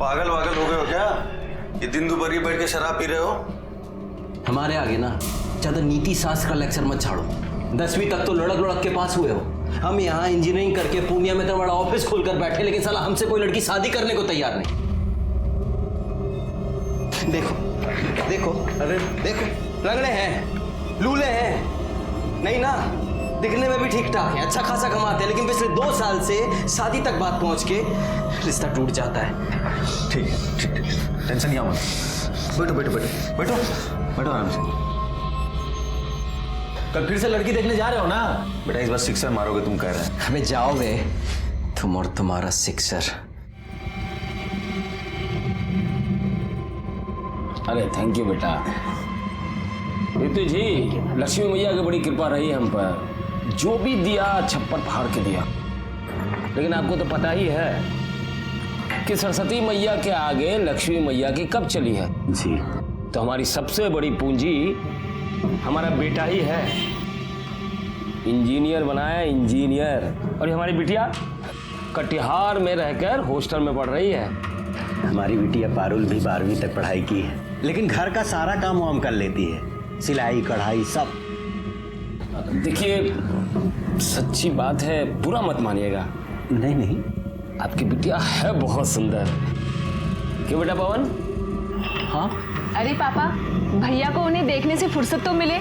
पागल वागल हो गए हो क्या? ये दिन दोपहर बैठ के शराब पी रहे हो? हमारे आगे ना ज्यादा नीति शास्त्र का लेक्चर मत छाड़ो। 10वीं तक तो लड़क लड़क के पास हुए हो। हम यहाँ इंजीनियरिंग करके पूर्णिया में तो बड़ा ऑफिस खोलकर बैठे, लेकिन साला हमसे कोई लड़की शादी करने को तैयार नहीं। देखो देखो, अरे देखो, लंगड़े हैं, लूले हैं, नहीं ना, दिखने में भी ठीक ठाक है, अच्छा खासा कमाते हैं, लेकिन पिछले 2 साल से शादी तक बात पहुंच के रिश्ता टूट जाता है। ठीक है, ठीक ठीक, टेंशन नहीं मत। बैठो बैठो बैठो बैठो बैठो आराम से। कल फिर से लड़की देखने जा रहे हो ना? बेटा इस बार सिक्सर मारोगे तुम कह रहे हैं। हमें जाओगे तुम और तुम्हारा सिक्सर। अरे थैंक यू बेटा। ऋतु जी, लक्ष्मी मैया की बड़ी कृपा रही हम पर, जो भी दिया छप्पर फाड़ के दिया। लेकिन आपको तो पता ही है कि सरस्वती मैया के आगे लक्ष्मी मैया की कब चली है जी। तो हमारी सबसे बड़ी पूंजी हमारा बेटा ही है। इंजीनियर बनाया, इंजीनियर। और ये हमारी बिटिया कटिहार में रहकर हॉस्टल में पढ़ रही है। हमारी बिटिया पारुल भी 12वीं तक पढ़ाई की है, लेकिन घर का सारा काम वाम कर लेती है, सिलाई कढ़ाई सब। देखिए सच्ची बात है, बुरा मत मानिएगा। नहीं नहीं, आपकी बिटिया है बहुत सुंदर। क्यों बेटा पवन? हाँ अरे पापा, भैया को उन्हें देखने से फुर्सत तो मिले।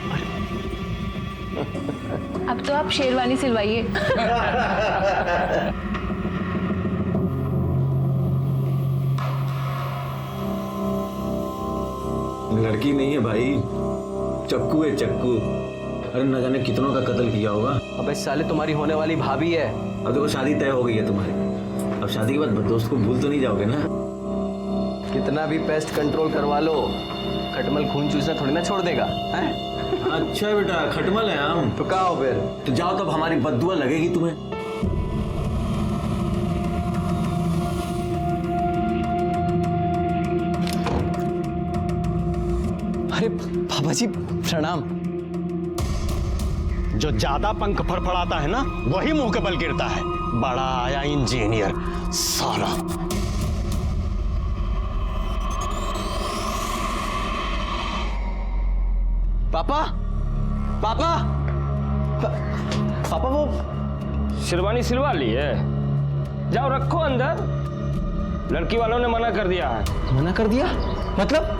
अब तो आप शेरवानी सिलवाइए। लड़की नहीं है भाई, चक्कू है चक्कू। अरे न जाने कितनों का कत्ल किया होगा। अबे साले, तुम्हारी होने वाली भाभी है। अब देखो शादी तय हो गई है तुम्हारी, अब शादी के बाद दोस्त को भूल तो नहीं जाओगे ना? कितना भी पेस्ट कंट्रोल करवा लो, खटमल खून चूसना थोड़ी ना छोड़ देगा है? अच्छा बेटा, खटमल है हम। तो कहा हो फिर? तो जाओ, तब हमारी बद्दुआ लगेगी तुम्हें। अरे बाबा जी प्रणाम। जो ज्यादा पंख फड़फड़ाता है ना, वही मुंह के बल गिरता है। बड़ा आया इंजीनियर साला। पापा पापा पापा, वो शेरवानी सिलवा ली है? जाओ रखो अंदर। लड़की वालों ने मना कर दिया है। मना कर दिया? मतलब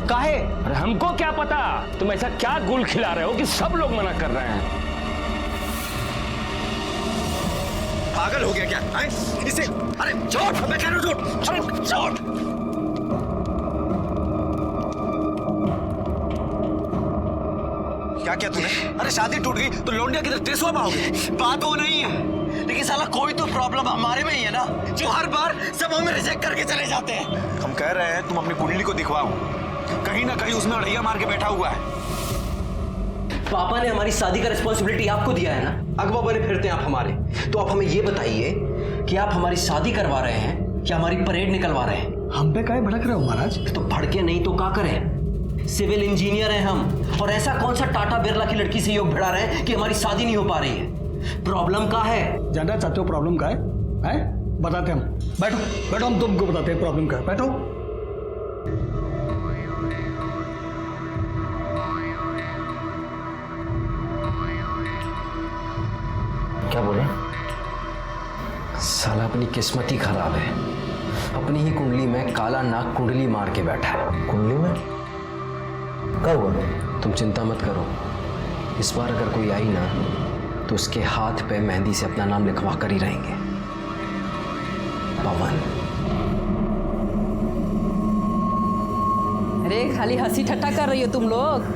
काहे? अरे हमको क्या पता, तुम ऐसा क्या गुल खिला रहे हो कि सब लोग मना कर रहे हैं। पागल हो गया क्या? इसे अरे छोड़, मैं कह रहा हूं छोड़ छोड़ छोड़। क्या किया तूने? अरे शादी टूट गई तो लौंडिया किधर टेसुआ पाओगे? बात वो नहीं है, लेकिन साला कोई तो प्रॉब्लम हमारे में ही है ना, जो हर बार सब हमें रिजेक्ट करके चले जाते हैं। हम कह रहे हैं तुम अपनी कुंडली को दिखवाओ, कहीं ना कहीं उसमें अड़ैया मार के बैठा हुआ है। पापा ने हमारी शादी का रिस्पॉन्सिबिलिटी आपको दिया है ना, अगवा बने फिरते हैं आप हमारे। तो आप हमें ये बताइए कि आप हमारी शादी करवा रहे हैं या हमारी परेड निकलवा रहे हैं? हम पे काहे भड़क रहे हो महाराज? तो भड़के नहीं तो क्या करें? सिविल इंजीनियर हैं हम, और ऐसा कौन सा टाटा बिरला की लड़की से योग भिड़ा रहे हैं कि हमारी शादी नहीं हो पा रही है? प्रॉब्लम क्या है? जानना चाहते हो प्रॉब्लम का है? बताते हम। बैठो बैठो, हम तुमको बताते हैं प्रॉब्लम का है। बैठो। क्या बोले? साला अपनी किस्मत ही खराब है, अपनी ही कुंडली में काला नाग कुंडली मार के बैठा है। कुंडली में क्या हुआ? तुम चिंता मत करो, इस बार अगर कोई आई ना तो उसके हाथ पे मेहंदी से अपना नाम लिखवा कर ही रहेंगे, पवन। अरे खाली हंसी ठट्टा कर रही हो तुम लोग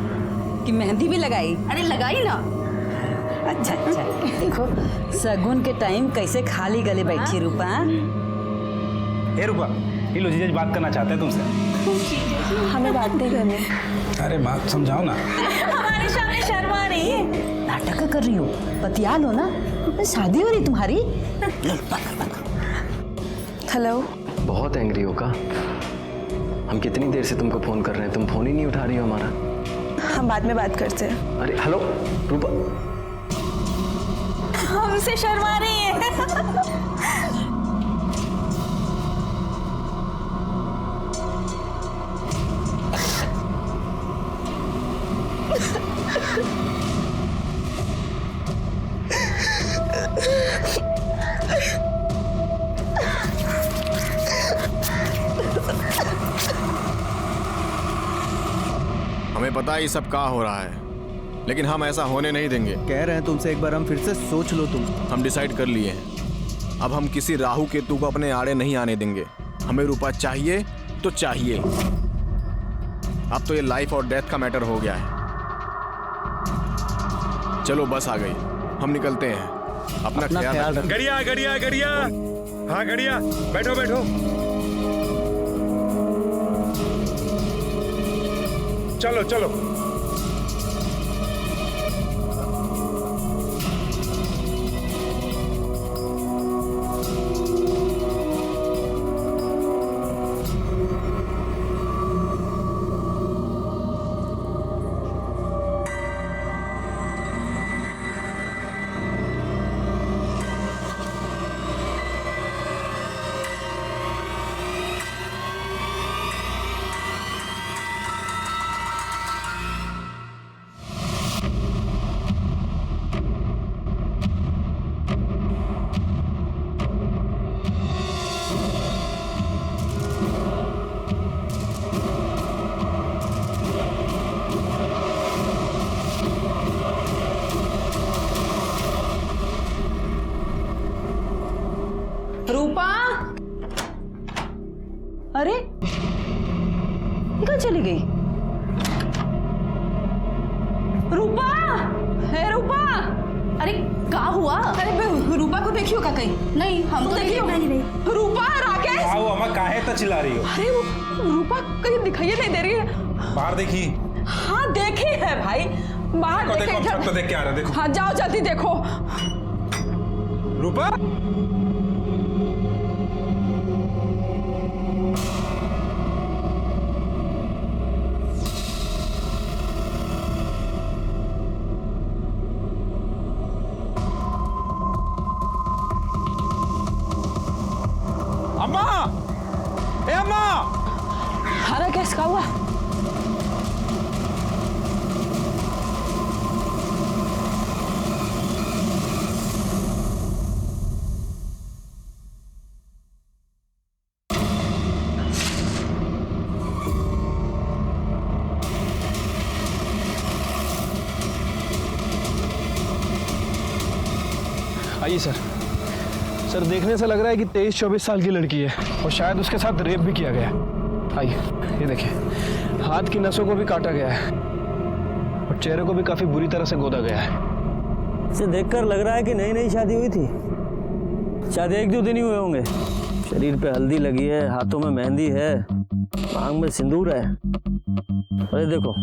कि मेहंदी भी लगाई? अरे लगाई ना। अच्छा अच्छा, देखो सगुन के टाइम कैसे खाली गले बैठी रूपा। ए रूपा, ये लो जीजा जी बात करना चाहते हैं तुमसे। हमें बात नहीं करनी। अरे बात समझाओ ना। हमारे सामने शर्मा रही है, नाटक कर रही हो, बतिया लो ना, शादी हो रही तुम्हारी। हेलो। बहुत एंग्री हो का? हम कितनी देर से तुमको फोन कर रहे हैं, तुम फोन ही नहीं उठा रही हो हमारा। हम बाद में बात करते हैं। अरे हेलो रूपा, हमसे शर्मा रही है। पता ही सब का हो रहा है, लेकिन हम ऐसा होने नहीं देंगे। कह रहे हैं तुमसे एक बार हम फिर से सोच लो तुम। हम डिसाइड कर लिए हैं, अब हम किसी राहु केतु को अपने आड़े नहीं आने देंगे। हमें रूपा चाहिए तो चाहिए। अब तो ये लाइफ और डेथ का मैटर हो गया है। चलो बस आ गई, हम निकलते हैं। अपना ख्याल रखना। गड़िया गड़िया गड़िया, हाँ गड़िया, बैठो बैठो। चलो चलो। रूपा, अरे कहाँ चली गई? रूपा, है रूपा। अरे क्या हुआ? अरे रूपा को देखियो का कहीं? नहीं, हम तो देखियो नहीं। रूपा, राकेश। आओ अम्मा, काहे तो चिल्ला रही हो? अरे वो रूपा कहीं दिखाई नहीं दे रही है। बाहर देखी? हाँ देखी है भाई, बाहर देखो, देखे। देखो, तो देख के आ रहा, देखो। हाँ जाओ जल्दी देखो। रूपा, अम्मा, ए अम्मा। हाँ राकेश, क्या हुआ? आइए सर। सर देखने से लग रहा है कि 23-24 साल की लड़की है और शायद उसके साथ रेप भी किया गया है। आइए, ये देखिए, हाथ की नसों को भी काटा गया है और चेहरे को भी काफी बुरी तरह से गोदा गया है। इसे देखकर लग रहा है कि नई नई शादी हुई थी। शायद 1-2 दिन ही हुए होंगे। शरीर पे हल्दी लगी है, हाथों में मेहंदी है, मांग में सिंदूर है। अरे देखो,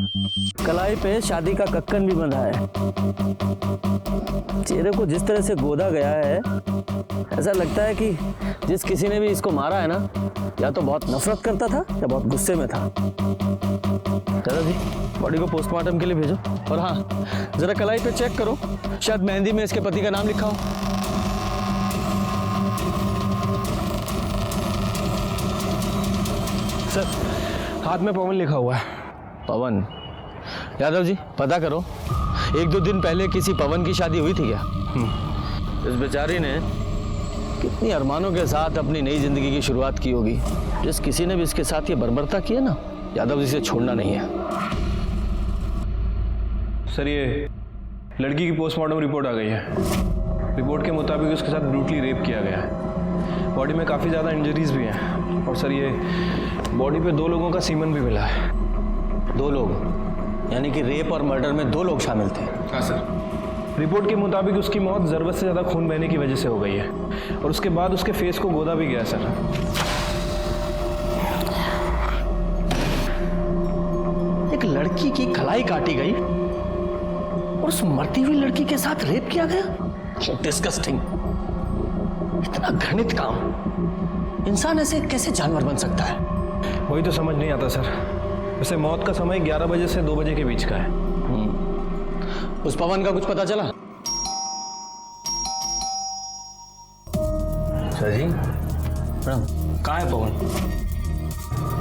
कलाई पे शादी का कक्कन भी बंधा है। चेहरे को जिस तरह से गोदा गया है, ऐसा लगता है कि जिस किसी ने भी इसको मारा है ना, या तो बहुत नफरत करता था या बहुत गुस्से में था। दादाजी, बॉडी को पोस्टमार्टम के लिए भेजो। और हाँ, जरा कलाई पे चेक करो, शायद मेहंदी में इसके पति का नाम लिखा हो। सर, हाथ में पवन लिखा हुआ है। पवन? यादव जी, पता करो, 1-2 दिन पहले किसी पवन की शादी हुई थी क्या? इस बेचारी ने कितनी अरमानों के साथ अपनी नई जिंदगी की शुरुआत की होगी। जिस किसी ने भी इसके साथ ये बर्बरता की है ना, यादव जी से छोड़ना नहीं है। सर, ये लड़की की पोस्टमार्टम रिपोर्ट आ गई है। रिपोर्ट के मुताबिक उसके साथ ब्रूटली रेप किया गया है। बॉडी में काफ़ी ज़्यादा इंजरीज भी हैं। और सर, ये बॉडी पे 2 लोगों का सीमन भी मिला है। 2 लोग? यानी कि रेप और मर्डर में 2 लोग शामिल थे? हाँ सर। रिपोर्ट के मुताबिक उसकी मौत ज़रूरत से ज़्यादा खून बहने की वजह से हो गई है और उसके बाद उसके फेस को गोदा भी गया है सर। एक लड़की की कलाई काटी गई और उस मरती हुई लड़की के साथ रेप किया गया। डिस्गस्टिंग। इतना घृणित काम। इंसान ऐसे कैसे जानवर बन सकता है? वही तो समझ नहीं आता सर। वैसे मौत का समय 11 बजे से 2 बजे के बीच का है। उस पवन का कुछ पता चला? सर जी, प्रणाम। कहाँ है पवन?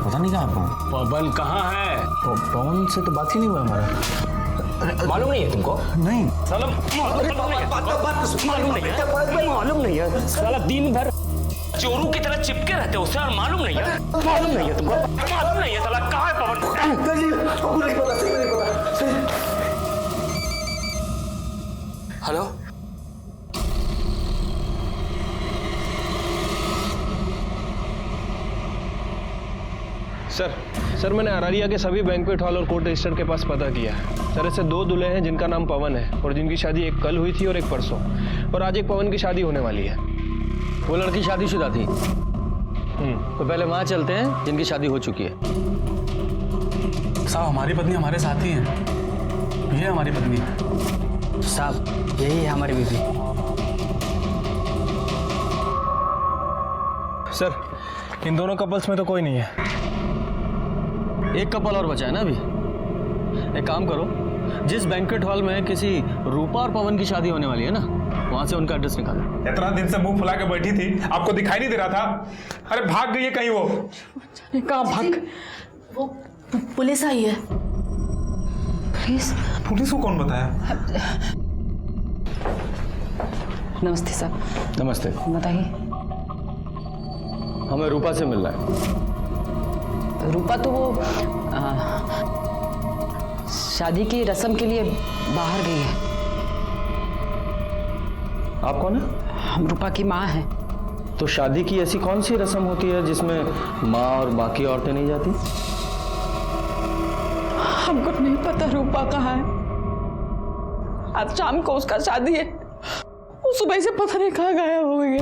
पता नहीं कहाँ पवन। पवन कहाँ है? पवन से तो बात ही नहीं हुआ हमारा। मालूम नहीं है तुमको? नहीं साला मालूम नहीं है। साला दिन भर चोरू की तरह चिपके रहते हो उससे और मालूम नहीं है तुमको? मालूम नहीं है साला। कहाँ है पवन? हेलो। सर मैंने अरारिया के सभी बैंक्वेट हॉल और कोर्ट रजिस्टर के पास पता किया है। सर ऐसे 2 दूल्हे हैं जिनका नाम पवन है और जिनकी शादी एक कल हुई थी और एक परसों, और आज एक पवन की शादी होने वाली है। वो लड़की शादीशुदा थी। तो पहले वहां चलते हैं जिनकी शादी हो चुकी है। साहब हमारी पत्नी हमारे साथ ही है, ये हमारी पत्नी है। साहब यही है हमारी बीवी। सर इन दोनों कपल्स में तो कोई नहीं है। एक कपल और बचा है ना अभी। एक काम करो, जिस बैंक्वेट हॉल में किसी रूपा और पवन की शादी होने वाली है ना, वहां से उनका एड्रेस निकालो। इतना दिन से मुंह फुला के बैठी थी, आपको दिखाई नहीं दे रहा था? अरे भाग गई है कहीं वो। कहाँ भाग? वो पुलिस आई है। पुलिस को कौन बताया? नमस्ते साहब। नमस्ते। बताइए। हमें रूपा से मिलना है। रूपा तो वो शादी की रस्म के लिए बाहर गई है। आप कौन है? हम रूपा की माँ हैं। तो शादी की ऐसी कौन सी रस्म होती है जिसमें माँ और बाकी औरतें नहीं जाती? हमको नहीं पता रूपा कहाँ है। आज शाम को उसका शादी है। वो सुबह से पता नहीं कहाँ गायब हो गई है।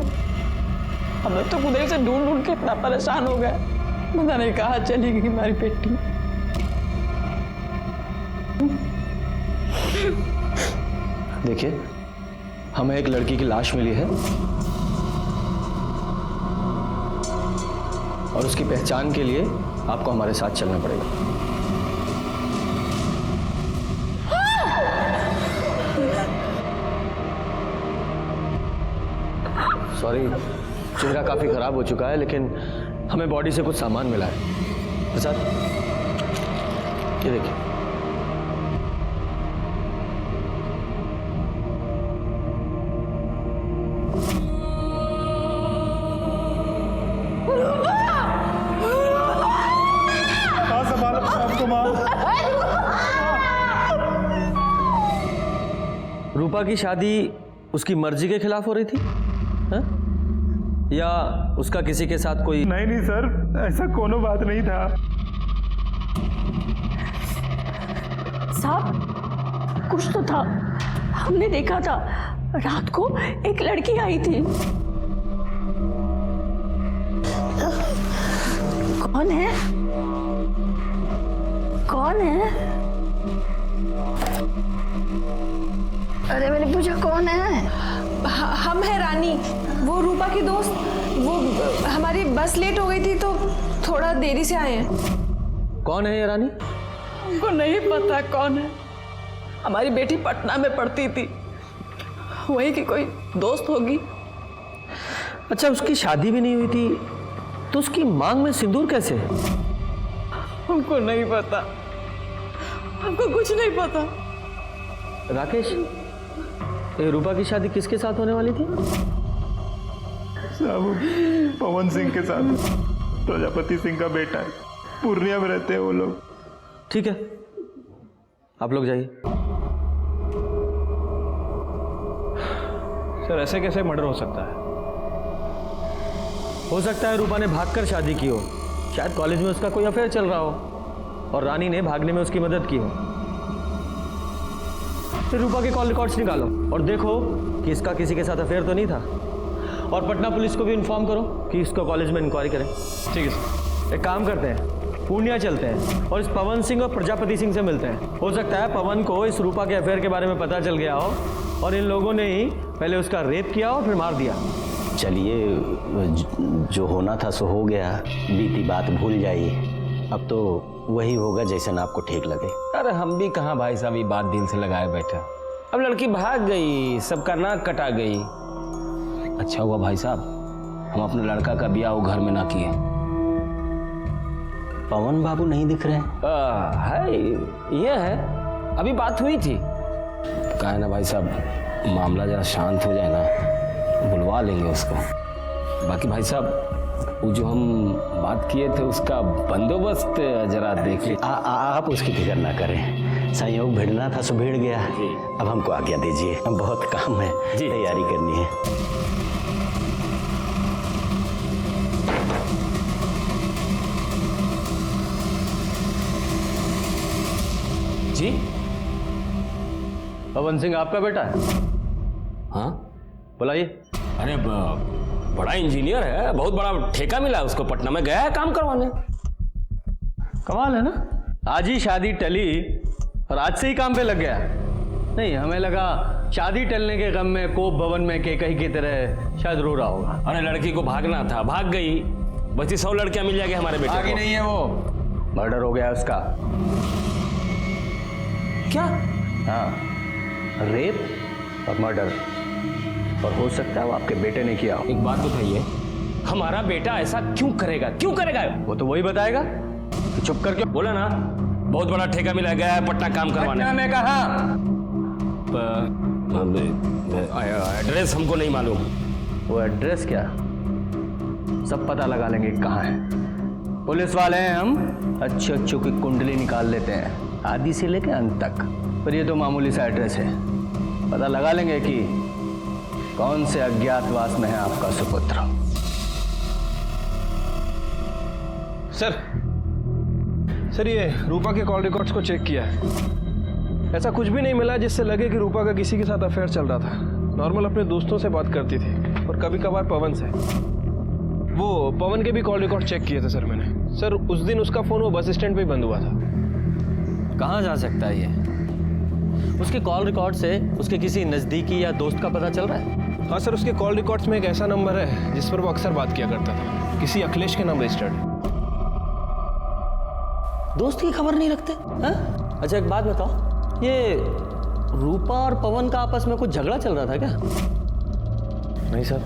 हमें तो उधर से ढूंढ ढूंढ के इतना परेशान हो गए, पता नहीं कहाँ चली गई हमारी बेटी। देखिए, हमें एक लड़की की लाश मिली है और उसकी पहचान के लिए आपको हमारे साथ चलना पड़ेगा। सॉरी, चेहरा काफी खराब हो चुका है, लेकिन हमें बॉडी से कुछ सामान मिला है। प्रसाद, ये देखिए। रूपा की शादी उसकी मर्जी के खिलाफ हो रही थी, हा? या उसका किसी के साथ कोई? नहीं सर, ऐसा कोनो बात नहीं था। साहब कुछ तो था, हमने देखा था। रात को एक लड़की आई थी। कौन है? कौन है? अरे मैंने पूछा कौन है? हम है रानी, वो रूपा की दोस्त। वो हमारी बस लेट हो गई थी तो थोड़ा देरी से आए हैं। कौन है ये रानी? हमको नहीं पता कौन है। हमारी बेटी पटना में पढ़ती थी, वही की कोई दोस्त होगी। अच्छा, उसकी शादी भी नहीं हुई थी तो उसकी मांग में सिंदूर कैसे? हमको नहीं पता, हमको कुछ नहीं पता। राकेश, ये रूपा की शादी किसके साथ होने वाली थी? साहब, पवन सिंह के साथ। प्रजापति सिंह का बेटा है, पूर्णिया में रहते हैं वो लोग। ठीक है, आप लोग जाइए। सर ऐसे कैसे मर्डर हो सकता है? हो सकता है रूपा ने भागकर शादी की हो, शायद कॉलेज में उसका कोई अफेयर चल रहा हो और रानी ने भागने में उसकी मदद की हो। फिर रूपा के कॉल रिकॉर्ड्स निकालो और देखो कि इसका किसी के साथ अफेयर तो नहीं था, और पटना पुलिस को भी इन्फॉर्म करो कि इसको कॉलेज में इंक्वायरी करें। ठीक है सर। एक काम करते हैं, पूर्णिया चलते हैं और इस पवन सिंह और प्रजापति सिंह से मिलते हैं। हो सकता है पवन को इस रूपा के अफेयर के बारे में पता चल गया हो और इन लोगों ने ही पहले उसका रेप किया और फिर मार दिया। चलिए, जो होना था सो हो गया, बीती बात भूल जाइए। अब तो वही होगा जैसा ना आपको ठीक लगे। अरे हम भी कहाँ भाई साहब ये बात दिल से लगाए बैठे। अब लड़की भाग गई, सबका नाक कटा गई। अच्छा हुआ भाई साहब हम अपने लड़का का ब्याह वो घर में ना किए। पवन बाबू नहीं दिख रहे हैं? है, ये है। अभी बात हुई थी, कहा है ना भाई साहब, मामला जरा शांत हो जाए ना, बुलवा लेंगे उसको। बाकी भाई साहब वो जो हम बात किए थे उसका बंदोबस्त जरा देख लीजिए। आप उसकी फिक्र ना करें, संयोग भिड़ना था सो भिड़ गया। अब हमको आज्ञा दीजिए, हम बहुत काम है, तैयारी करनी है। जी, पवन सिंह आपका बेटा है? हाँ, बुलाइए। अरे बड़ा इंजीनियर है, बहुत बड़ा ठेका मिला है उसको, पटना में गया है काम करवाने। कमाल है ना, आज ही शादी टली और आज से ही काम पे लग गया। नहीं, हमें लगा शादी टलने के गम में कोप भवन में केकई की तरह शायद रो रहा होगा। अरे लड़की को भागना था, भाग गई। बची 100 लड़कियां मिल जाएगी हमारे बेटे को। आगे नहीं है वो, मर्डर हो गया उसका। क्या? हाँ, रेप और मर्डर, और हो सकता है वो आपके बेटे ने किया हो। एक बात बताइए, हमारा बेटा ऐसा क्यों करेगा? क्यों करेगा? वो तो वही बताएगा। चुप करके बोला ना, बहुत बड़ा ठेका मिला गया है पटना काम करवाने। पटना में कहा? एड्रेस हमको नहीं मालूम। वो एड्रेस क्या, सब पता लगा लेंगे कहाँ है। पुलिस वाले हैं हम, अच्छे अच्छों की कुंडली निकाल लेते हैं, आदि से लेकर अंत तक। पर ये तो मामूली सा एड्रेस है, पता लगा लेंगे कि कौन से अज्ञातवास में है आपका सुपुत्र। सर ये रूपा के कॉल रिकॉर्ड्स को चेक किया है, ऐसा कुछ भी नहीं मिला जिससे लगे कि रूपा का किसी के साथ अफेयर चल रहा था। नॉर्मल अपने दोस्तों से बात करती थी और कभी कभार पवन से। वो पवन के भी कॉल रिकॉर्ड चेक किए थे सर मैंने। सर उस दिन उसका फ़ोन वो बस स्टैंड पे ही बंद हुआ था। कहाँ जा सकता है ये? उसके कॉल रिकॉर्ड से उसके किसी नज़दीकी या दोस्त का पता चल रहा है? हाँ सर, उसके कॉल रिकॉर्ड्स में एक ऐसा नंबर है जिस पर वो अक्सर बात किया करता था, किसी अखिलेश के नाम रजिस्टर्ड है। दोस्त की खबर नहीं रखते हैं? अच्छा एक बात बताओ, ये रूपा और पवन का आपस में कुछ झगड़ा चल रहा था क्या? नहीं सर,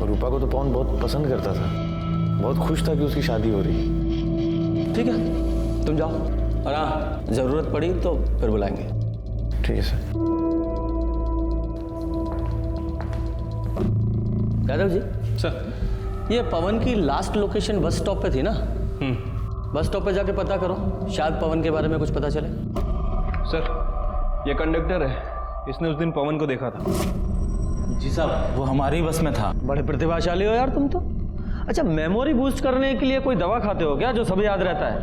रूपा को तो पवन बहुत पसंद करता था, बहुत खुश था कि उसकी शादी हो रही है। ठीक है, तुम जाओ, और हाँ जरूरत पड़ी तो फिर बुलाएंगे। ठीक है सर। यादव जी सर, ये पवन की लास्ट लोकेशन बस स्टॉप पे थी ना? बस स्टॉप पे जाके पता करो, शायद पवन के बारे में कुछ पता चले। सर ये कंडक्टर है, इसने उस दिन पवन को देखा था। जी साहब, वो हमारी बस में था। बड़े प्रतिभाशाली हो यार तुम तो। अच्छा, मेमोरी बूस्ट करने के लिए कोई दवा खाते हो क्या जो सब याद रहता है?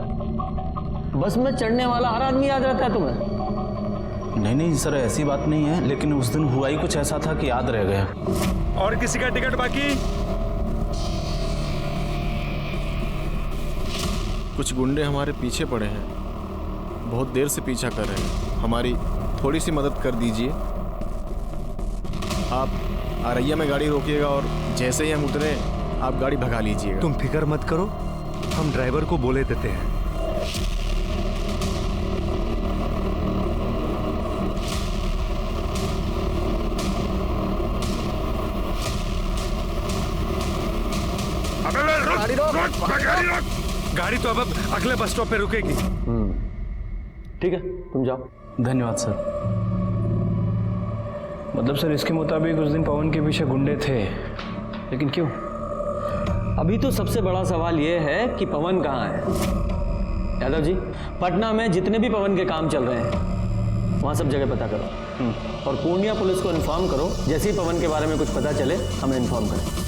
बस में चढ़ने वाला हर आदमी याद रहता है तुम्हें? नहीं सर, ऐसी बात नहीं है, लेकिन उस दिन हुआ ही कुछ ऐसा था कि याद रह गया। और किसी का टिकट बाकी? कुछ गुंडे हमारे पीछे पड़े हैं, बहुत देर से पीछा कर रहे हैं, हमारी थोड़ी सी मदद कर दीजिए। आप आरैया में गाड़ी रोकिएगा और जैसे ही हम उतरे आप गाड़ी भगा लीजिएगा। तुम फिक्र मत करो, हम ड्राइवर को बोले देते हैं। गाड़ी तो अब अगले बस स्टॉप पे रुकेगी। ठीक है, तुम जाओ। धन्यवाद सर। मतलब सर इसके मुताबिक उस दिन पवन के पीछे गुंडे थे, लेकिन क्यों? अभी तो सबसे बड़ा सवाल यह है कि पवन कहाँ है। यादव जी, पटना में जितने भी पवन के काम चल रहे हैं वहाँ सब जगह पता करो, और पूर्णिया पुलिस को इन्फॉर्म करो, जैसे ही पवन के बारे में कुछ पता चले हमें इन्फॉर्म करें।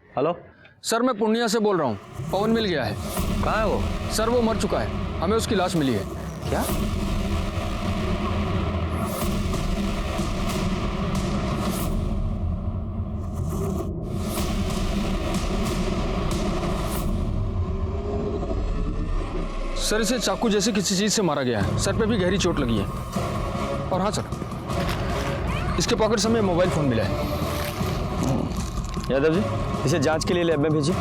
हेलो सर, मैं पूर्णिया से बोल रहा हूँ। पवन मिल गया है। कहाँ है वो? सर वो मर चुका है, हमें उसकी लाश मिली है। क्या? सर इसे चाकू जैसे किसी चीज से मारा गया है, सर पे भी गहरी चोट लगी है। और हाँ सर, इसके पॉकेट से हमें मोबाइल फोन मिला है। यादव जी, इसे जांच के लिए लैब में भेजिए।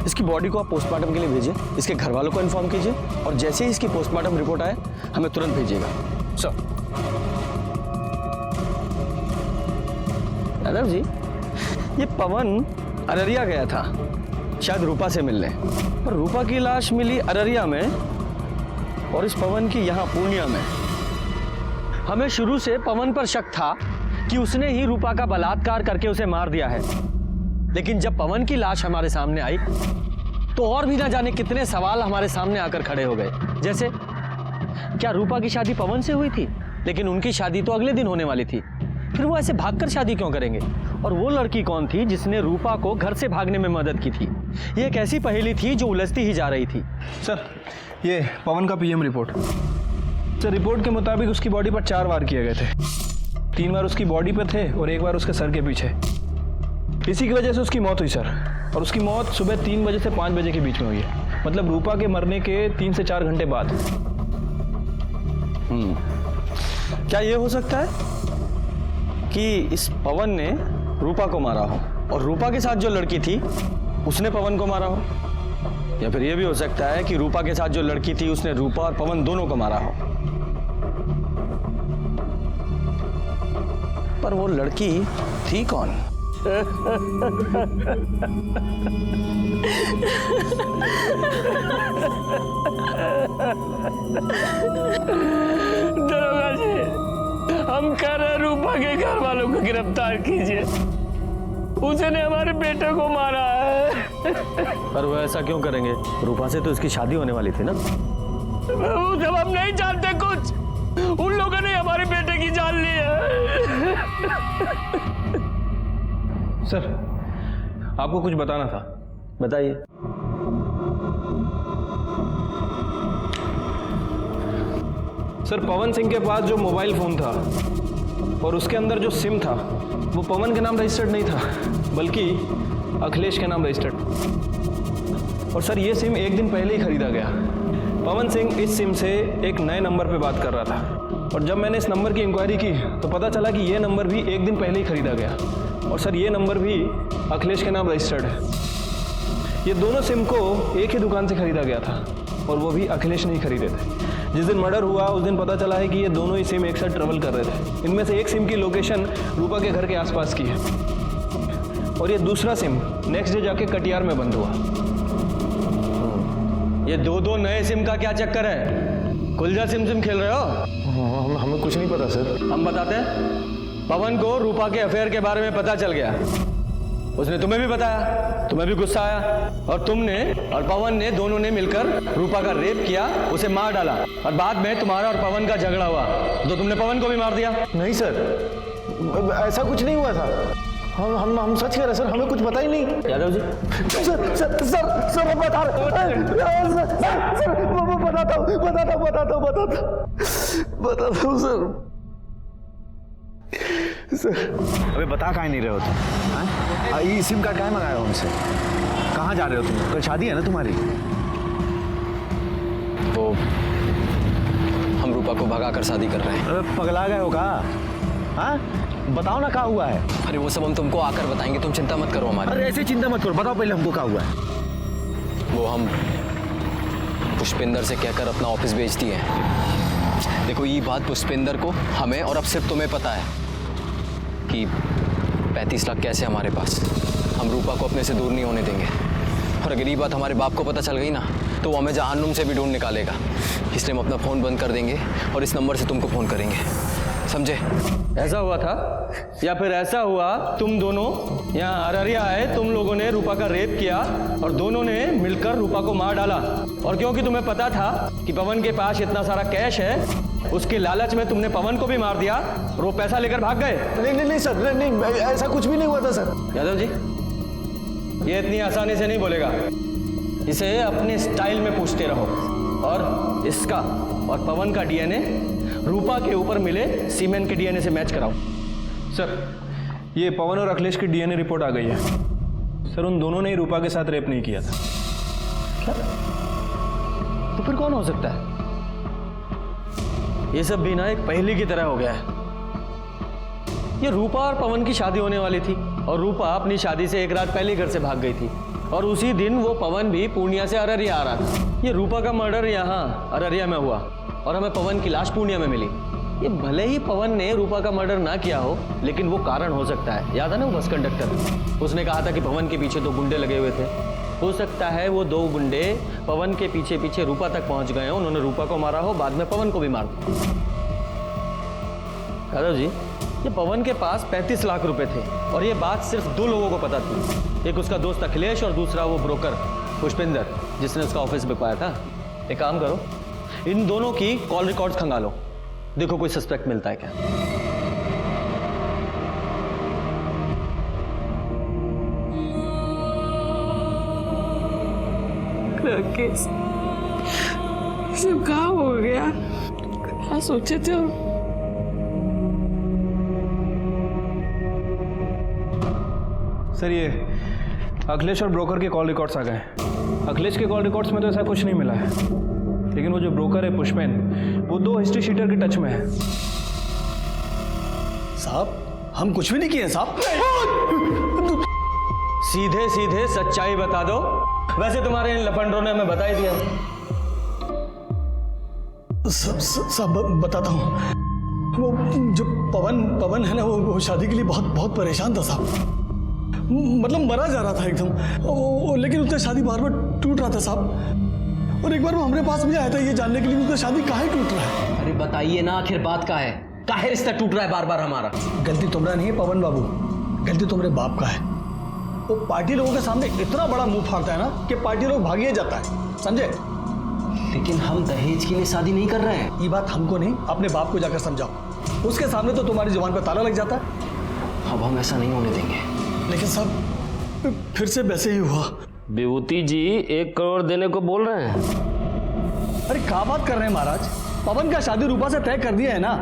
इसकी बॉडी को आप पोस्टमार्टम के लिए भेजिए, इसके घर वालों को इन्फॉर्म कीजिए, और जैसे ही इसकी पोस्टमार्टम रिपोर्ट आए हमें तुरंत भेजिएगा। सर। यादव जी, ये पवन अररिया गया था शायद रूपा से मिलने, पर रूपा की लाश मिली अररिया में और इस पवन की यहाँ पूर्णिया में। हमें शुरू से पवन पर शक था कि उसने ही रूपा का बलात्कार करके उसे मार दिया है, लेकिन जब पवन की लाश हमारे सामने आई तो और भी ना जाने कितने सवाल हमारे सामने आकर खड़े हो गए। जैसे क्या रूपा की शादी पवन से हुई थी? लेकिन उनकी शादी तो अगले दिन होने वाली थी, फिर वो ऐसे भागकर शादी क्यों करेंगे? और वो लड़की कौन थी जिसने रूपा को घर से भागने में मदद की थी? ये एक ऐसी पहेली थी जो उलझती ही जा रही थी। सर, ये पवन का पीएम रिपोर्ट। सर, रिपोर्ट के मुताबिक उसकी बॉडी पर 4 वार किए गए थे। 3 बार उसकी बॉडी पे थे और 1 बार उसके सर के पीछे। इसी की वजह से उसकी मौत हुई सर। और उसकी मौत सुबह 3 बजे से 5 बजे के बीच में हुई है, मतलब रूपा के मरने के 3 से 4 घंटे बाद। क्या ये हो सकता है कि इस पवन ने रूपा को मारा हो और रूपा के साथ जो लड़की थी उसने पवन को मारा हो? या फिर यह भी हो सकता है कि रूपा के साथ जो लड़की थी उसने रूपा और पवन दोनों को मारा हो? पर वो लड़की थी कौन? दरोगा जी, हम कह रहे रूपा के घर वालों को गिरफ्तार कीजिए, उसने हमारे बेटे को मारा है। पर वो ऐसा क्यों करेंगे? रूपा से तो इसकी शादी होने वाली थी ना। वो जब हम नहीं जानते कुछ, उन लोगों ने हमारे बेटे की जान ली है। सर, आपको कुछ बताना था। बताइए। सर, पवन सिंह के पास जो मोबाइल फोन था और उसके अंदर जो सिम था वो पवन के नाम रजिस्टर्ड नहीं था, बल्कि अखिलेश के नाम रजिस्टर्ड। और सर, ये सिम 1 दिन पहले ही खरीदा गया। पवन सिंह इस सिम से एक नए नंबर पे बात कर रहा था और जब मैंने इस नंबर की इंक्वायरी की तो पता चला कि ये नंबर भी 1 दिन पहले ही खरीदा गया। और सर, ये नंबर भी अखिलेश के नाम रजिस्टर्ड है। ये दोनों सिम को एक ही दुकान से खरीदा गया था और वो भी अखिलेश नहीं खरीदे थे। जिस दिन मर्डर हुआ उस दिन पता चला है कि ये दोनों ही सिम एक साथ ट्रेवल कर रहे थे। इनमें से एक सिम की लोकेशन रूपा के घर के आसपास की है और ये दूसरा सिम नेक्स्ट डे जाके कटियार में बंद हुआ। ये दो नए सिम का क्या चक्कर है? कुलजा सिम खेल रहे हो? हमें कुछ नहीं पता सर। हम बताते हैं। पवन को रूपा के अफेयर के बारे में पता चल गया, उसने तुम्हें भी बताया, तुम्हें भी गुस्सा आया और तुमने और पवन ने दोनों ने मिलकर रूपा का रेप किया, उसे मार डाला और बाद में तुम्हारा और पवन का झगड़ा हुआ तो तुमने पवन को भी मार दिया। नहीं सर, ऐसा कुछ नहीं हुआ था। हम सच कह रहे सर, हमें कुछ पता ही नहीं। यादव जी, सर मैं बता रहा हूँ, बताता हूँ सर। अबे बता काहे नहीं रहे हो तुम? ये सिम कार्ड काहे मंगाया हो हमसे? कहाँ जा रहे हो तुम? कल शादी है ना तुम्हारी? वो हम रूपा को भगा कर शादी कर रहे हैं। अरे पगला गए हो का? हाँ, बताओ ना क्या हुआ है। अरे वो सब हम तुमको आकर बताएंगे, तुम चिंता मत करो हमारी। अरे ऐसे चिंता मत करो, बताओ पहले हमको क्या हुआ है। वो हम पुष्पेंद्र से कहकर अपना ऑफिस बेच दिए। देखो, ये बात पुष्पेंद्र को, हमें और अब सिर्फ तुम्हें पता है कि 35 लाख कैसे हमारे पास। हम रूपा को अपने से दूर नहीं होने देंगे और अगर ये बात हमारे बाप को पता चल गई ना तो वो हमें जहन्नुम से भी ढूंढ निकालेगा। इसलिए हम अपना फ़ोन बंद कर देंगे और इस नंबर से तुमको फ़ोन करेंगे, समझे? ऐसा हुआ था या फिर ऐसा हुआ तुम दोनों यहाँ अररिया आए, तुम लोगों ने रूपा का रेप किया और दोनों ने मिलकर रूपा को मार डाला और क्योंकि तुम्हें पता था कि पवन के पास इतना सारा कैश है, उसके लालच में तुमने पवन को भी मार दिया और वो पैसा लेकर भाग गए। नहीं सर, नहीं, ऐसा कुछ भी नहीं हुआ था सर। यादव जी, ये इतनी आसानी से नहीं बोलेगा, इसे अपने स्टाइल में पूछते रहो और इसका और पवन का डीएनए रूपा के ऊपर मिले सीमेंट के डीएनए से मैच कराओ। सर, ये पवन और अखिलेश की डीएनए रिपोर्ट आ गई है। सर, उन दोनों ने ही रूपा के साथ रेप नहीं किया था। क्या? तो फिर कौन हो सकता है? ये सब भी ना एक पहेली की तरह हो गया है। ये रूपा और पवन की शादी होने वाली थी और रूपा अपनी शादी से 1 रात पहले घर से भाग गई थी और उसी दिन वो पवन भी पूर्णिया से अररिया आ रहा था। ये रूपा का मर्डर यहाँ अररिया में हुआ और हमें पवन की लाश पूर्णिया में मिली। ये भले ही पवन ने रूपा का मर्डर ना किया हो, लेकिन वो कारण हो सकता है। याद है ना वो बस कंडक्टर, उसने कहा था कि पवन के पीछे 2 गुंडे लगे हुए थे। हो सकता है वो 2 गुंडे पवन के पीछे पीछे रूपा तक पहुंच गए हो, उन्होंने रूपा को मारा हो, बाद में पवन को भी मार दिया। यादव जी, ये पवन के पास 35 लाख रुपए थे और ये बात सिर्फ 2 लोगों को पता थी, एक उसका दोस्त अखिलेश और दूसरा वो ब्रोकर पुष्पिंदर, जिसने उसका ऑफिस बिकवाया था। एक काम करो, इन दोनों की कॉल रिकॉर्ड्स खंगालो, देखो कोई सस्पेक्ट मिलता है क्या। राकेश, सब कहाँ हो गया? क्या सोचे थे? सर ये अखिलेश और ब्रोकर के कॉल रिकॉर्ड्स आ गए। अखिलेश के कॉल रिकॉर्ड्स में तो ऐसा कुछ नहीं मिला है, लेकिन वो जो ब्रोकर है पुष्पेन, वो 2 हिस्ट्री शीटर के टच में है। साहब हम कुछ भी नहीं किए साहब। सीधे सीधे सच्चाई बता दो। वैसे तुम्हारे इन लफंडरों ने हमें बता ही दिया। सब बताता हूँ। वो जो पवन है ना, वो शादी के लिए बहुत परेशान था साहब। मतलब मरा जा रहा था एकदम, लेकिन उसका शादी बार बार टूट रहा था साहब। और एक बार वो हमारे पास भी आया था ये जानने के लिए उसका शादी काहे टूट रहा है। अरे बताइए ना, आखिर बात का है, काहे रिश्ता टूट रहा है बार बार हमारा? गलती तुम्हारा नहीं है पवन बाबू, गलती तुम्हारे बाप का है। वो पार्टी लोगों के सामने इतना बड़ा मुंह फाड़ता है ना कि पार्टी लोग भागिए जाता है, समझे? लेकिन हम दहेज के लिए शादी नहीं कर रहे हैं। ये बात हमको नहीं, अपने बाप को जाकर समझाओ। उसके सामने तो तुम्हारी जुबान पर ताला लग जाता है। अब हम ऐसा नहीं होने देंगे। लेकिन साहब फिर से वैसे ही हुआ। विभूति जी 1 करोड़ देने को बोल रहे हैं। अरे क्या बात कर रहे हैं महाराज? पवन का शादी रूपा से तय कर दिया है ना।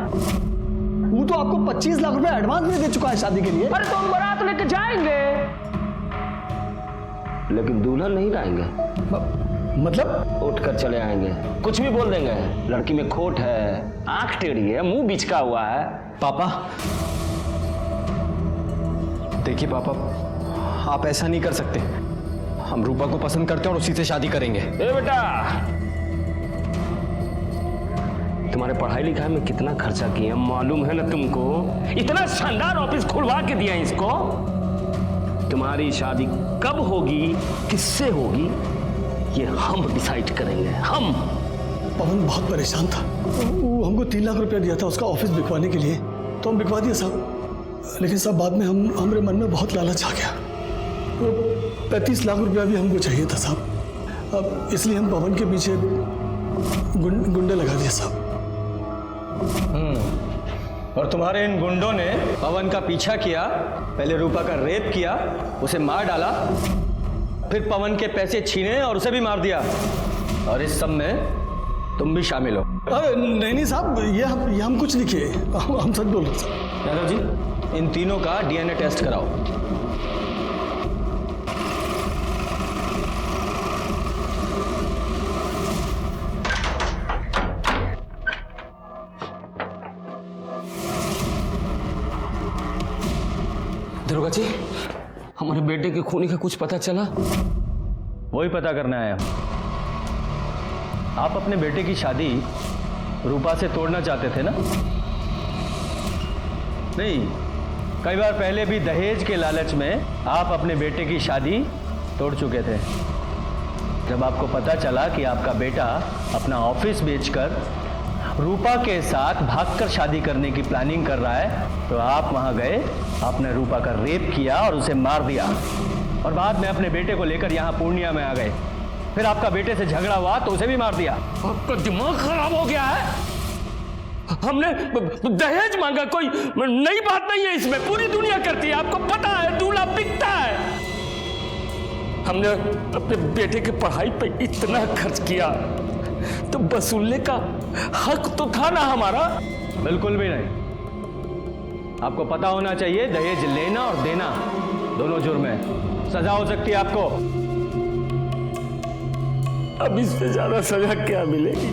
वो तो आपको 25 लाख रुपए एडवांस में दे चुका है शादी के लिए। अरे तो हम बारात लेके जाएंगे, लेकिन दुल्हन नहीं लाएंगे। मतलब उठ कर चले आएंगे, कुछ भी बोल देंगे। लड़की में खोट है, आंख टेढ़ी है, मुंह बिचका हुआ है। पापा देखिए पापा, आप ऐसा नहीं कर सकते। हम रूपा को पसंद करते हैं और उसी से शादी करेंगे। ए बेटा, तुम्हारे पढ़ाई लिखाई में कितना खर्चा किया मालूम है ना तुमको? इतना शानदार ऑफिस खुलवा के दिया इसको। तुम्हारी शादी कब होगी, किससे होगी, ये हम डिसाइड करेंगे। हम। पवन बहुत परेशान था, वो हमको 3 लाख रुपया दिया था उसका ऑफिस बिकवाने के लिए, तो हम बिकवा दिया साहब। लेकिन साहब बाद में हमारे मन में बहुत लालच आ गया। वो 35 लाख रुपया भी हमको चाहिए था साहब। अब इसलिए हम पवन के पीछे गुंडे लगा दिए साहब। और तुम्हारे इन गुंडों ने पवन का पीछा किया, पहले रूपा का रेप किया, उसे मार डाला, फिर पवन के पैसे छीने और उसे भी मार दिया। और इस सब में तुम भी शामिल हो। अरे नहीं साहब, ये हम कुछ नहीं किए, हम सच बोल रहे साहब। यादव जी, इन तीनों का DNA टेस्ट कराओ। दरोगा जी, हमारे बेटे के खूनी का कुछ पता चला? वही पता करना है। आप अपने बेटे की शादी रूपा से तोड़ना चाहते थे ना? नहीं, कई बार पहले भी दहेज के लालच में आप अपने बेटे की शादी तोड़ चुके थे। जब आपको पता चला कि आपका बेटा अपना ऑफिस बेचकर रूपा के साथ भागकर शादी करने की प्लानिंग कर रहा है, तो आप वहां गए, आपने रूपा का रेप किया और उसे मार दिया, और बाद में अपने बेटे को लेकर यहाँ पूर्णिया में आ गए। फिर आपका बेटे से झगड़ा हुआ तो उसे भी मार दिया। आपका दिमाग खराब हो गया है। हमने दहेज मांगा, कोई नई बात नहीं है इसमें, पूरी दुनिया करती है, आपको पता है, दूल्हा बिकता है। हमने अपने बेटे की पढ़ाई पे इतना खर्च किया तो वसूलने का हक तो था ना हमारा? बिल्कुल भी नहीं। आपको पता होना चाहिए, दहेज लेना और देना दोनों जुर्म है, सजा हो सकती है आपको। अब इससे ज्यादा सजा क्या मिलेगी?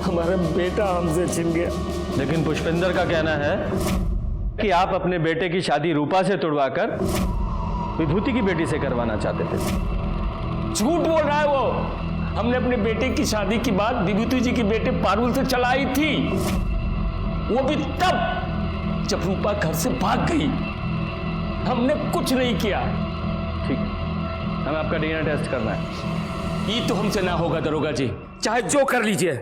हमारा बेटा हमसे छिन गया। लेकिन पुष्पिंदर का कहना है कि आप अपने बेटे की शादी रूपा से तुड़वाकर विभूति की बेटी से करवाना चाहते थे। झूठ बोल रहा है वो। हमने अपने बेटे की शादी की बात विभूति जी की बेटे पारुल से चलाई थी, वो भी तब जब रूपा घर से भाग गई। हमने कुछ नहीं किया। ठीक, हमें आपका DNA टेस्ट करना है। ये तो हमसे ना होगा दरोगा जी, चाहे जो कर लीजिए।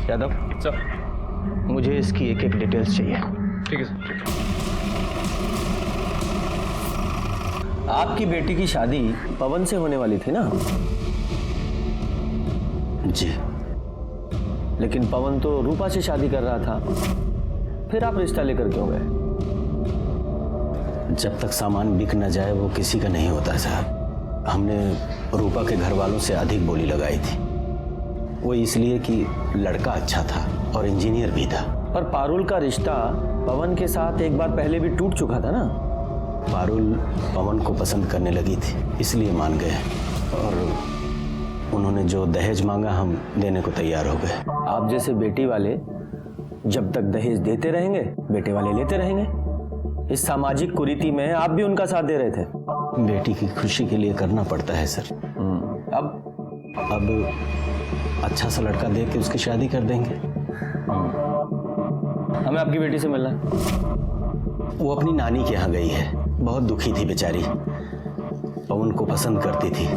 यादव सर, मुझे इसकी एक एक डिटेल्स चाहिए। ठीक है सर। आपकी बेटी की शादी पवन से होने वाली थी ना? जी। लेकिन पवन तो रूपा से शादी कर रहा था, फिर आप रिश्ता लेकर क्यों गए? जब तक सामान बिक न जाए वो किसी का नहीं होता साहब। हमने रूपा के घर वालों से अधिक बोली लगाई थी, वो इसलिए कि लड़का अच्छा था और इंजीनियर भी था। पर पारुल का रिश्ता पवन के साथ एक बार पहले भी टूट चुका था ना? पारुल पवन को पसंद करने लगी थी, इसलिए मान गए और उन्होंने जो दहेज मांगा हम देने को तैयार हो गए। आप जैसे बेटी वाले जब तक दहेज देते रहेंगे, बेटे वाले लेते रहेंगे। इस सामाजिक कुरीति में आप भी उनका साथ दे रहे थे। बेटी की खुशी के लिए करना पड़ता है सर। अब अच्छा सा लड़का देख के उसकी शादी कर देंगे। हमें आपकी बेटी से मिलना है। वो अपनी नानी के यहाँ गई है, बहुत दुखी थी बेचारी, पवन को पसंद करती थी,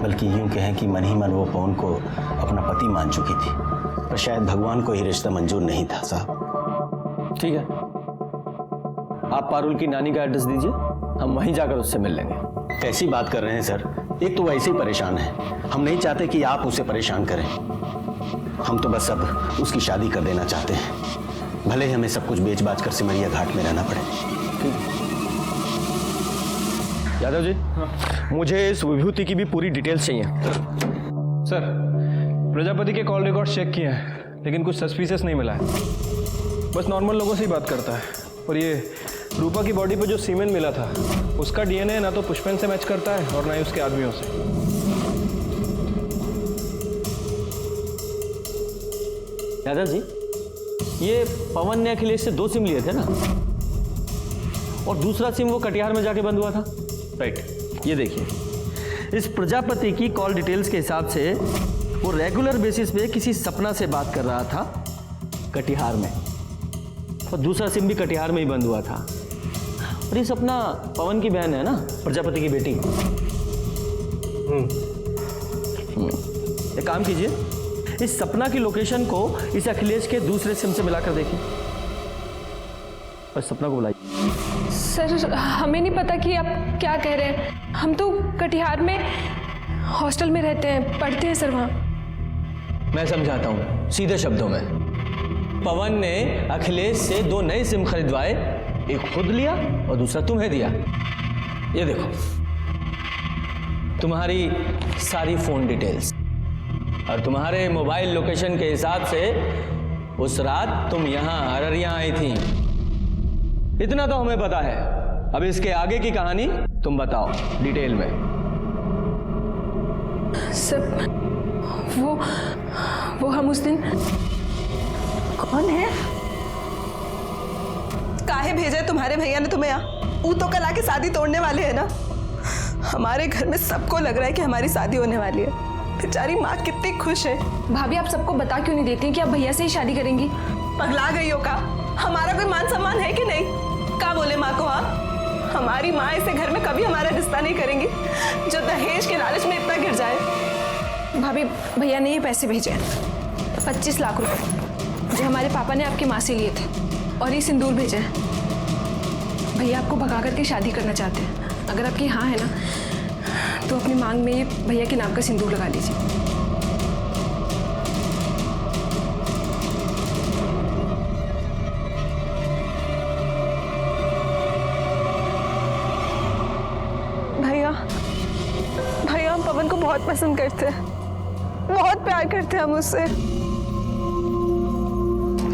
बल्कि यूं कहें कि मन ही मन वो पवन को अपना पति मान चुकी थी, पर शायद भगवान को ही रिश्ता मंजूर नहीं था साहब। ठीक है, आप पारुल की नानी का एड्रेस दीजिए, हम वहीं जाकर उससे मिल लेंगे। कैसी बात कर रहे हैं सर, एक तो वैसे ही परेशान है, हम नहीं चाहते कि आप उसे परेशान करें। हम तो बस अब उसकी शादी कर देना चाहते हैं, भले ही हमें सब कुछ बेच बाच कर सिमरिया घाट में रहना पड़े। यादव जी, मुझे इस विभूति की भी पूरी डिटेल्स चाहिए। सर, प्रजापति के कॉल रिकॉर्ड चेक किए हैं, लेकिन कुछ सस्पिशियस नहीं मिला है। बस नॉर्मल लोगों से ही बात करता है। और ये रूपा की बॉडी पे जो सीमेंट मिला था, उसका डीएनए ना तो पुष्पेन से मैच करता है और ना ही उसके आदमियों से। यादव जी, ये पवन ने अखिलेश से 2 सिम लिए थे ना, और दूसरा सिम वो कटिहार में जाके बंद हुआ था। राइट, ये देखिए, इस प्रजापति की कॉल डिटेल्स के हिसाब से वो रेगुलर बेसिस पे किसी सपना से बात कर रहा था कटिहार में, और दूसरा सिम भी कटिहार में ही बंद हुआ था। और ये सपना पवन की बहन है ना, प्रजापति की बेटी। एक काम कीजिए, इस सपना की लोकेशन को इस अखिलेश के दूसरे सिम से मिलाकर देखिए और सपना को बुलाइए। सर, हमें नहीं पता कि आप क्या कह रहे हैं। हम तो कटिहार में हॉस्टल में रहते हैं, पढ़ते हैं सर वहाँ। मैं समझाता हूँ सीधे शब्दों में। पवन ने अखिलेश से 2 नए सिम खरीदवाए, एक खुद लिया और दूसरा तुम्हें दिया। ये देखो, तुम्हारी सारी फोन डिटेल्स और तुम्हारे मोबाइल लोकेशन के हिसाब से उस रात तुम यहाँ अररिया आई थी। इतना तो हमें पता है, अब इसके आगे की कहानी तुम बताओ डिटेल में। सर, वो हम उस दिन कौन है? काहे भेजा है तुम्हारे भैया ने तुम्हें यहाँ? वो तो कल आके शादी तोड़ने वाले हैं ना। हमारे घर में सबको लग रहा है कि हमारी शादी होने वाली है। बेचारी माँ कितनी खुश है। भाभी, आप सबको बता क्यों नहीं देती कि आप भैया से ही शादी करेंगी? पगला गई हो का? हमारा कोई मान सम्मान है कि नहीं? क्या बोले माँ को? हाँ, हमारी माँ ऐसे घर में कभी हमारा रिश्ता नहीं करेंगी जो दहेज के लालच में इतना गिर जाए। भाभी, भैया ने ये पैसे भेजे हैं, 25 लाख रुपए, जो हमारे पापा ने आपकी माँ से लिए थे, और ये सिंदूर भेजा है। भैया आपको भगा करके शादी करना चाहते हैं। अगर आपकी हाँ है ना, तो अपनी मांग में ये भैया के नाम का सिंदूर लगा लीजिए। भैया, भैया हम पवन को बहुत पसंद करते हैं, बहुत प्यार करते हैं हम उससे।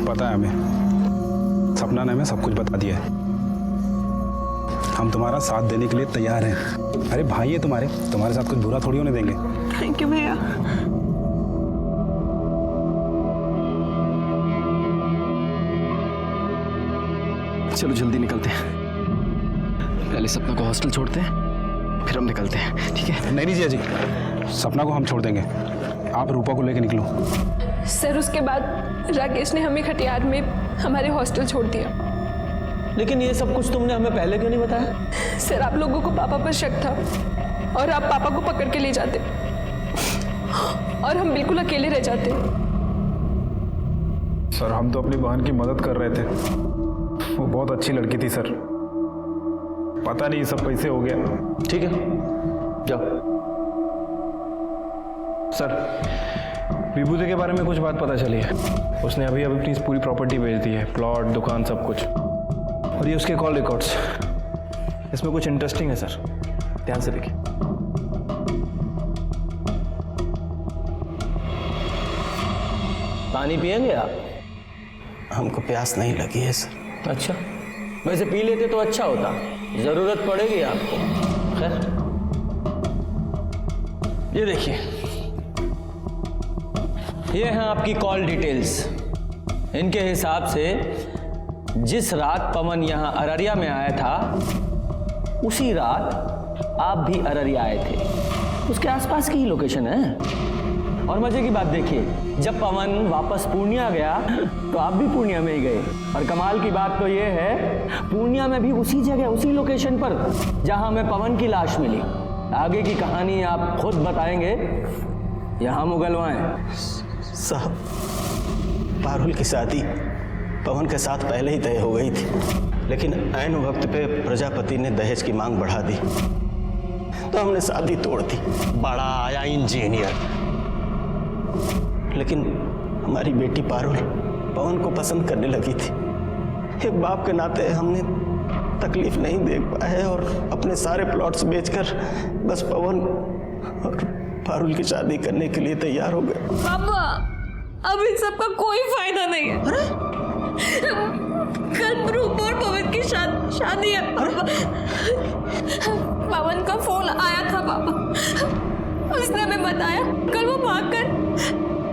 पता है हमें, सपना ने हमें सब कुछ बता दिया है। हम तुम्हारा साथ देने के लिए तैयार हैं। अरे भाई है तुम्हारे साथ कुछ बुरा थोड़ी होने देंगे। थैंक यू भैया। चलो जल्दी निकलते हैं, पहले सपना को हॉस्टल छोड़ते हैं, फिर हम निकलते हैं। ठीक है? नहीं जिया जी, सपना को हम छोड़ देंगे, आप रूपा को लेके निकलो। सर, उसके बाद राकेश ने हमें खटियार में हमारे हॉस्टल छोड़ दिया। लेकिन ये सब कुछ तुमने हमें पहले क्यों नहीं बताया? सर, आप लोगों को पापा पर शक था और आप पापा को पकड़ के ले जाते और हम बिल्कुल अकेले रह जाते। सर हम तो अपनी बहन की मदद कर रहे थे, वो बहुत अच्छी लड़की थी सर, पता नहीं सब कैसे हो गया। ठीक है, जाओ। सर विभूति के बारे में कुछ बात पता चली है। उसने अभी अपनी पूरी प्रॉपर्टी बेच दी है, प्लॉट, दुकान, सब कुछ। और ये उसके कॉल रिकॉर्ड्स, इसमें कुछ इंटरेस्टिंग है सर, ध्यान से देखिए। पानी पिएंगे आप? हमको प्यास नहीं लगी है सर। अच्छा, वैसे पी लेते तो अच्छा होता, जरूरत पड़ेगी आपको। खैर, ये देखिए, ये हैं आपकी कॉल डिटेल्स। इनके हिसाब से जिस रात पवन यहां अररिया में आया था, उसी रात आप भी अररिया आए थे। उसके आसपास की ही लोकेशन है। और मजे की बात देखिए, जब पवन वापस पूर्णिया गया तो आप भी पूर्णिया में ही गए। और कमाल की बात तो ये है, पूर्णिया में भी उसी जगह, उसी लोकेशन पर जहां हमें पवन की लाश मिली। आगे की कहानी आप खुद बताएंगे, यहां मुगलवाएं। साहब, पारुल की शादी पवन के साथ पहले ही तय हो गई थी, लेकिन ऐन वक्त पे प्रजापति ने दहेज की मांग बढ़ा दी तो हमने शादी तोड़ दी। बड़ा आया इंजीनियर, लेकिन हमारी बेटी पारुल पवन को पसंद करने लगी थी। एक बाप के नाते हमने तकलीफ नहीं देख पाए और अपने सारे प्लॉट्स बेचकर बस पवन और पारुल की शादी करने के लिए तैयार हो गए। पापा, अब इन सब का कोई फायदा नहीं है। कल रूप और पवन की शादी है पापा। पवन का फोन आया था पापा, उसने हमें बताया कल वो भागकर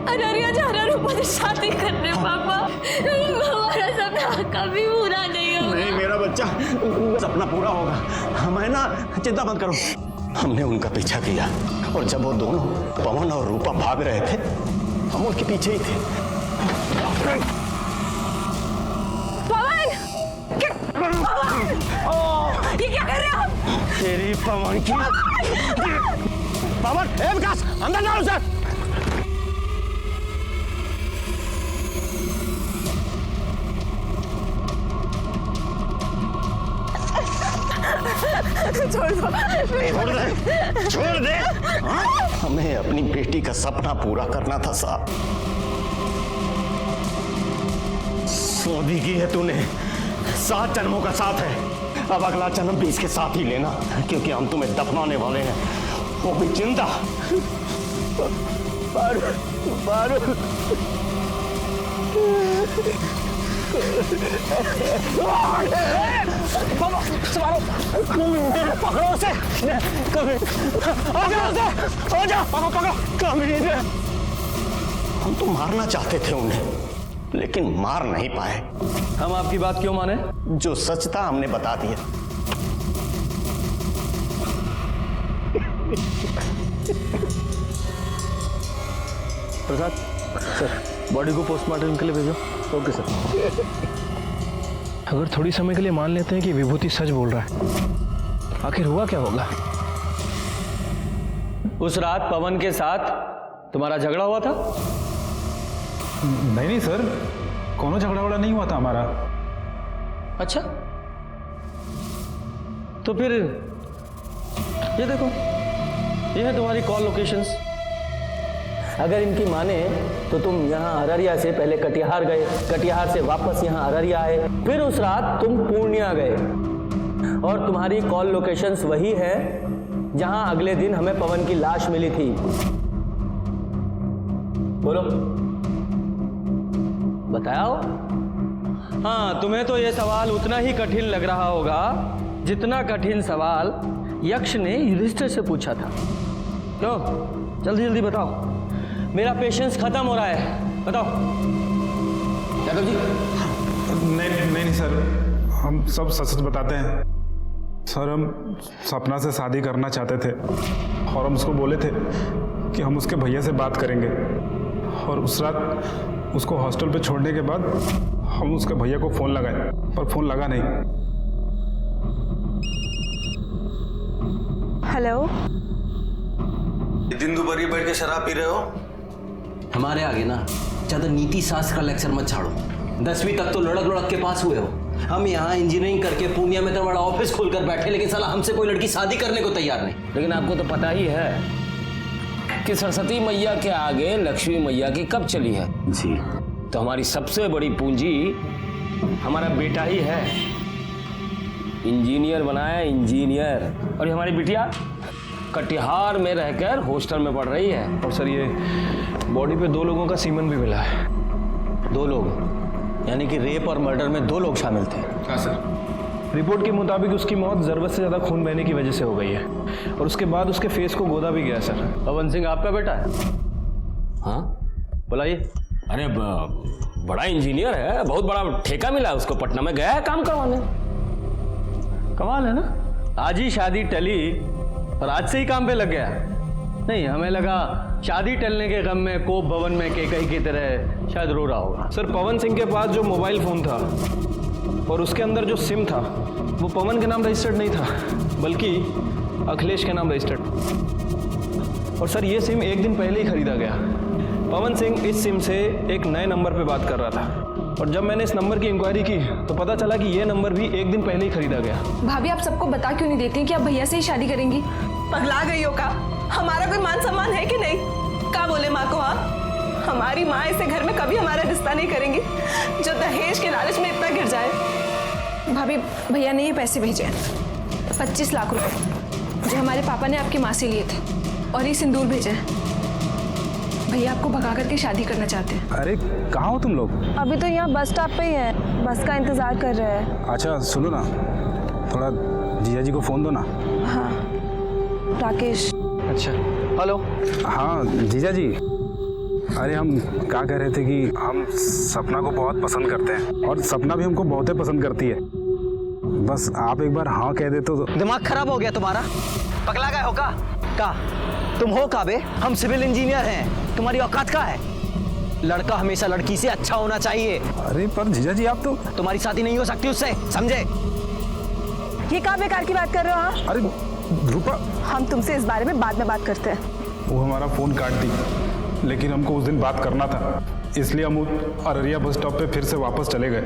अररिया जा रहा रूपा से शादी करने। पापा, हमारा सपना कभी पूरा नहीं होगा। नहीं मेरा बच्चा, सपना पूरा होगा, हमें ना चिंता मत करो। हमने उनका पीछा किया और जब वो दोनों पवन और रूपा भाग रहे थे, हम उनके पीछे ही थे। पवन! ये क्या कर रहे हो आप? तेरी पवन की पवन, ए विकास, अंदर जाओ सर। छोड़ दे, छोड़ दे। हमें अपनी बेटी का सपना पूरा करना था साहब। शादी की है तूने, 7 जन्मों का साथ है। अब अगला जन्म भी इसके साथ ही लेना, क्योंकि हम तुम्हें दफनाने वाले हैं, वो भी जिंदा। पकड़ो उसे, हम तो मारना चाहते थे उन्हें, लेकिन मार नहीं पाए। हम आपकी बात क्यों माने? जो सच था हमने बता दिया। प्रसाद सर, बॉडी को पोस्टमार्टम के लिए भेजो। Okay sir. अगर थोड़ी समय के लिए मान लेते हैं कि विभूति सच बोल रहा है, आखिर हुआ क्या होगा? उस रात पवन के साथ तुम्हारा झगड़ा हुआ था? नहीं सर, कोनो झगड़ा वगड़ा नहीं हुआ था हमारा। अच्छा, तो फिर ये देखो, ये है तुम्हारी कॉल लोकेशंस। अगर इनकी माने तो तुम यहाँ अररिया से पहले कटिहार गए, कटिहार से वापस यहाँ अररिया आए, फिर उस रात तुम पूर्णिया गए, और तुम्हारी कॉल लोकेशंस वही है जहाँ अगले दिन हमें पवन की लाश मिली थी। बोलो, बताओ। हाँ, तुम्हें तो ये सवाल उतना ही कठिन लग रहा होगा जितना कठिन सवाल यक्ष ने युधिष्ठिर से पूछा था। क्यों? जल्दी जल्दी बताओ, मेरा पेशेंस खत्म हो रहा है। बताओ यादव जी। नहीं सर, हम सब सच सच बताते हैं सर। हम सपना से शादी करना चाहते थे और हम उसको बोले थे कि हम उसके भैया से बात करेंगे, और उस रात उसको हॉस्टल पे छोड़ने के बाद हम उसके भैया को फोन लगाए, पर फोन लगा नहीं। हेलो, दिन दोपहर बैठ के शराब पी रहे हो? हमारे आगे ना ज्यादा नीति शास्त्र का लेक्चर मत झाड़ो। 10वीं तक तो लुढ़क के पास हुए हो। हम यहाँ इंजीनियरिंग करके पूर्णिया में तो बड़ा ऑफिस खोलकर बैठे, लेकिन साला हमसे कोई लड़की शादी करने को तैयार नहीं। लेकिन आपको तो पता ही है कि सरस्वती मैया के आगे लक्ष्मी मैया की कब चली है जी। तो हमारी सबसे बड़ी पूंजी हमारा बेटा ही है। इंजीनियर बनाया इंजीनियर, और ये हमारी बिटिया कटिहार में रहकर हॉस्टल में पढ़ रही है। और सर ये बॉडी पे 2 लोगों का सीमन भी मिला है। 2 लोग यानी कि रेप और मर्डर में 2 लोग शामिल थे। हाँ सर। रिपोर्ट के मुताबिक उसकी मौत जरूरत से ज़्यादा खून बहने की वजह से हो गई है, और उसके बाद उसके फेस को गोदा भी गया। सर पवन सिंह आपका बेटा है? हाँ बुलाइए। अरे बड़ा इंजीनियर है, बहुत बड़ा ठेका मिला उसको, पटना में गया है काम करवाने। कमाल है ना, आज ही शादी टली और आज से ही काम पे लग गया। नहीं, हमें लगा शादी टलने के गम में कोप भवन में केकई की तरह शायद रो रहा होगा। सर पवन सिंह के पास जो मोबाइल फ़ोन था और उसके अंदर जो सिम था वो पवन के नाम रजिस्टर्ड नहीं था, बल्कि अखिलेश के नाम रजिस्टर्ड। और सर ये सिम 1 दिन पहले ही खरीदा गया। पवन सिंह इस सिम से एक नए नंबर पे बात कर रहा था, और जब मैंने इस नंबर की इंक्वायरी की तो पता चला कि ये नंबर भी 1 दिन पहले ही खरीदा गया। भाभी आप सबको बता क्यों नहीं देती कि आप भैया से ही शादी करेंगी? पगला गई हो का? हमारा कोई मान सम्मान है कि नहीं? क्या बोले माँ को? हाँ, हमारी माँ ऐसे घर में कभी हमारा रिश्ता नहीं करेंगी जो दहेज के लालच में इतना गिर जाए। भाभी भैया ने ये पैसे भेजे हैं, 25 लाख रुपए, जो हमारे पापा ने आपकी माँ से लिए थे, और ये सिंदूर भेजे हैं। भैया आपको भगा करके शादी करना चाहते हैं। अरे कहाँ हो तुम लोग? अभी तो यहाँ बस स्टॉप पे ही है, बस का इंतजार कर रहे हैं। अच्छा सुनो ना, थोड़ा जीजा जी को फ़ोन दो ना। हाँ राकेश। अच्छा हेलो। हाँ जीजा जी, अरे हम क्या कह रहे थे कि हम सपना को बहुत पसंद करते हैं, और सपना भी हमको बहुत ही पसंद करती है। बस आप एक बार हाँ कह दे तो। दिमाग खराब हो गया तुम्हारा? पगला गए हो का? तुम हो का बे? हम सिविल इंजीनियर हैं, तुम्हारी औकात का है? लड़का हमेशा लड़की से अच्छा होना चाहिए। अरे पर जीजा जी आप तो। तुम्हारी शादी नहीं हो सकती उससे, समझे? ये क्या बेकार की बात कर रहे हो? हाँ अरे रूपा, हम तुमसे इस बारे में बाद में बात करते हैं। वो हमारा फ़ोन काट दी, लेकिन हमको उस दिन बात करना था, इसलिए हम अररिया बस स्टॉप पे फिर से वापस चले गए।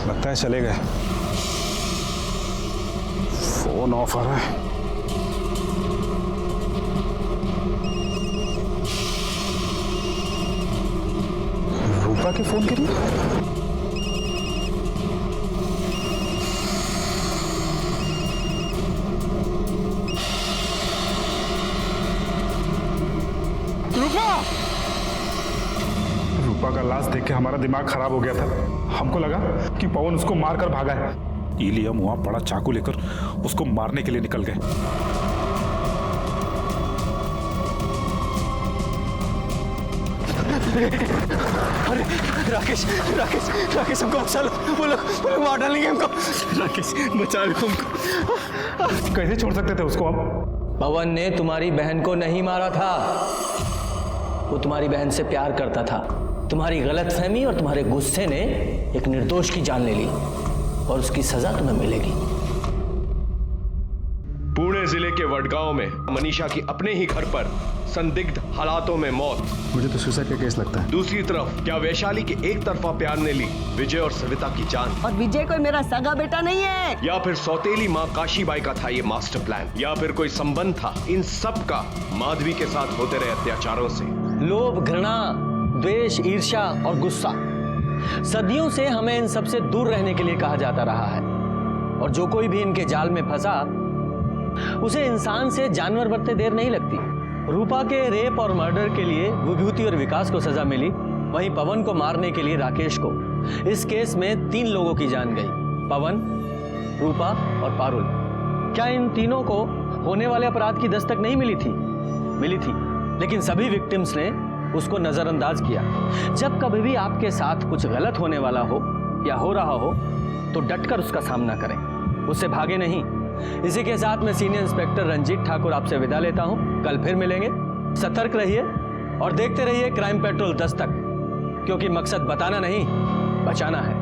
लगता है चले गए। फ़ोन ऑफ आ रहा है। रूपा के फ़ोन करिए। रूपा का लाश देख के हमारा दिमाग खराब हो गया था। हमको लगा कि पवन उसको मारकर भागा है, इसलिए हम वहां बड़ा चाकू लेकर उसको मारने के लिए निकल गए। अरे राकेश राकेश राकेश हमको बचा लो, वो लोग मार डालेंगे हमको। राकेश बचा लो हमको। कैसे छोड़ सकते थे उसको हम? पवन ने तुम्हारी बहन को नहीं मारा था, वो तुम्हारी बहन से प्यार करता था। तुम्हारी गलतफहमी और तुम्हारे गुस्से ने एक निर्दोष की जान ले ली, और उसकी सजा तुम्हें मिलेगी। पुणे जिले के वडगांव में मनीषा की अपने ही घर पर संदिग्ध हालातों में मौत। मुझे तो सुसाइड का केस लगता है। दूसरी तरफ क्या वैशाली के एक तरफा प्यार ने ली विजय और सविता की जान? और विजय कोई मेरा सगा बेटा नहीं है। या फिर सौतेली माँ काशीबाई का था ये मास्टर प्लान? या फिर कोई संबंध था इन सब का माधवी के साथ होते रहे अत्याचारों से? लोभ, घृणा, द्वेष, ईर्ष्या और गुस्सा सदियों से हमें इन सबसे दूर रहने के लिए कहा जाता रहा है, और जो कोई भी इनके जाल में फंसा उसे इंसान से जानवर बनते देर नहीं लगती। रूपा के रेप और मर्डर के लिए विभूति और विकास को सजा मिली, वहीं पवन को मारने के लिए राकेश को। इस केस में 3 लोगों की जान गई, पवन, रूपा और पारुल। क्या इन तीनों को होने वाले अपराध की दस्तक नहीं मिली थी? मिली थी, लेकिन सभी विक्टिम्स ने उसको नजरअंदाज किया। जब कभी भी आपके साथ कुछ गलत होने वाला हो या हो रहा हो तो डटकर उसका सामना करें, उससे भागे नहीं। इसी के साथ मैं सीनियर इंस्पेक्टर रंजीत ठाकुर आपसे विदा लेता हूं। कल फिर मिलेंगे। सतर्क रहिए और देखते रहिए क्राइम पेट्रोल 10 तक, क्योंकि मकसद बताना नहीं, बचाना है।